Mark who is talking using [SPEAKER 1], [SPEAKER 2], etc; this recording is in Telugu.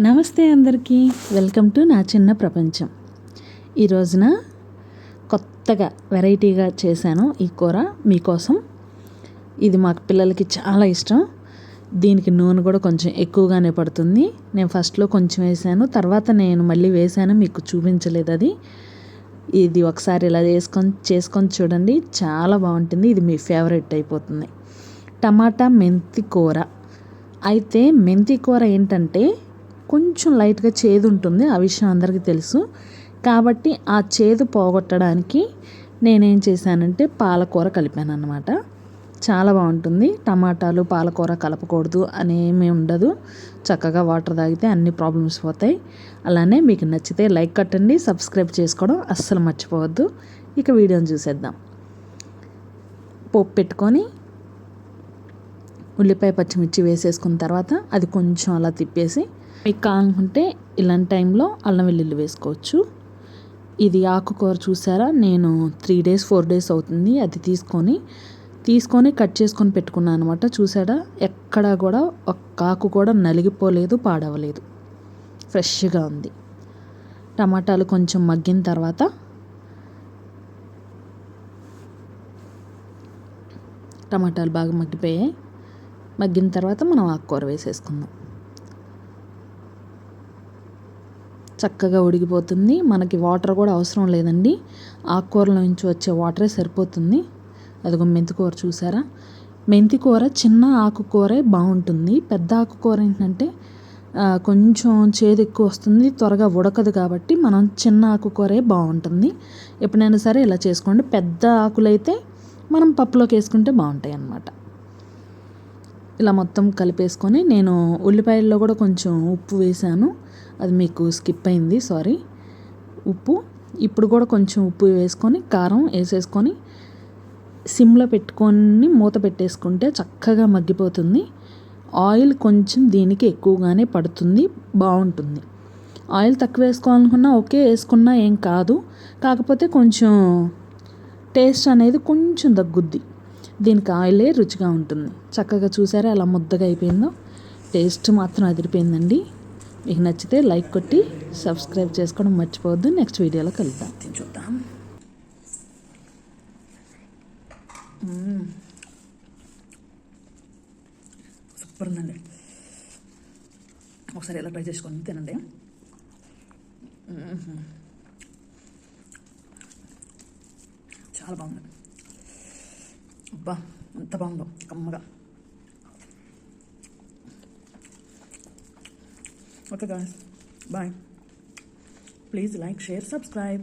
[SPEAKER 1] నమస్తే అందరికీ, వెల్కమ్ టు నా చిన్న ప్రపంచం. ఈ రోజున కొత్తగా వెరైటీగా చేశాను ఈ కూర మీకోసం. ఇది మాకు పిల్లలకి చాలా ఇష్టం. దీనికి నూనె కూడా కొంచెం ఎక్కువగానే పడుతుంది. నేను ఫస్ట్లో కొంచెం వేసాను, తర్వాత నేను మళ్ళీ వేసాను, మీకు చూపించలేదు అది. ఇది ఒకసారి ఇలా చేసుకొని చూడండి, చాలా బాగుంటుంది. ఇది మీ ఫేవరెట్ అయిపోతుంది. టమాటా మెంతి కూర. అయితే మెంతి కూర ఏంటంటే కొంచెం లైట్గా చేదు ఉంటుంది, ఆ విషయం అందరికీ తెలుసు. కాబట్టి ఆ చేదు పోగొట్టడానికి నేనేం చేశానంటే పాలకూర కలిపాను అన్నమాట. చాలా బాగుంటుంది. టమాటాలు పాలకూర కలపకూడదు అనేమీ ఉండదు. చక్కగా వాటర్ తాగితే అన్ని ప్రాబ్లమ్స్ పోతాయి. అలానే మీకు నచ్చితే లైక్ కట్టండి, సబ్స్క్రైబ్ చేసుకోవడం అస్సలు మర్చిపోవద్దు. ఇక వీడియోని చూసేద్దాం. పోపు పెట్టుకొని ఉల్లిపాయ పచ్చిమిర్చి వేసేసుకున్న తర్వాత అది కొంచెం అలా తిప్పేసి, మీకు కావాలనుకుంటే ఇలాంటి టైంలో అల్లం వెల్లుల్లి వేసుకోవచ్చు. ఇది ఆకుకూర చూసారా, నేను 3 days 4 days అవుతుంది అది తీసుకొని కట్ చేసుకొని పెట్టుకున్నాను అనమాట. చూసారా, ఎక్కడా కూడా ఒక్క ఆకు కూడా నలిగిపోలేదు, పాడవలేదు, ఫ్రెష్గా ఉంది. టమాటాలు కొంచెం మగ్గిన తర్వాత టమాటాలు బాగా మగ్గిపోయాయి. మగ్గిన తర్వాత మనం ఆకుకూర వేసేసుకుందాం. చక్కగా ఉడికిపోతుంది. మనకి వాటర్ కూడా అవసరం లేదండి, ఆకుకూరల నుంచి వచ్చే వాటరే సరిపోతుంది. అదిగో మెంతికూర చూసారా, మెంతికూర చిన్న ఆకుకూరే బాగుంటుంది. పెద్ద ఆకుకూర ఏంటంటే కొంచెం చేదు ఎక్కువ వస్తుంది, త్వరగా ఉడకదు. కాబట్టి మనం చిన్న ఆకుకూరే బాగుంటుంది. ఎప్పుడైనా సరే ఇలా చేసుకోండి. పెద్ద ఆకులైతే మనం పప్పులోకి వేసుకుంటే బాగుంటాయి అన్నమాట. ఇలా మొత్తం కలిపేసుకొని నేను ఉల్లిపాయల్లో కూడా కొంచెం ఉప్పు వేసాను, అది మీకు స్కిప్ అయింది, సారీ. ఉప్పు ఇప్పుడు కూడా కొంచెం ఉప్పు వేసుకొని కారం వేసేసుకొని సిమ్లో పెట్టుకొని మూత పెట్టేసుకుంటే చక్కగా మగ్గిపోతుంది. ఆయిల్ కొంచెం దీనికి ఎక్కువగానే పడుతుంది, బాగుంటుంది. ఆయిల్ తక్కువ వేసుకోవాలనుకున్నా ఓకే, వేసుకున్నా ఏం కాదు. కాకపోతే కొంచెం టేస్ట్ అనేది కొంచెం తగ్గుద్ది. దీనికి ఆయిలే రుచిగా ఉంటుంది. చక్కగా చూసారా అలా ముద్దగా అయిపోయిందో. టేస్ట్ మాత్రం అదిరిపోయిందండి. మీకు నచ్చితే లైక్ కొట్టి సబ్స్క్రైబ్ చేసుకోవడం మర్చిపోవద్దు. నెక్స్ట్ వీడియోలో కలుద్దాం. చూద్దాం. సూపర్ ఉందండి. ఒకసారి ఎలా ట్రై చేసుకొని తినండి. చాలా బాగుంది. అబ్బా, ఎంత బాగుందో, కమ్మగా. Okay guys, bye. Please like, share, subscribe.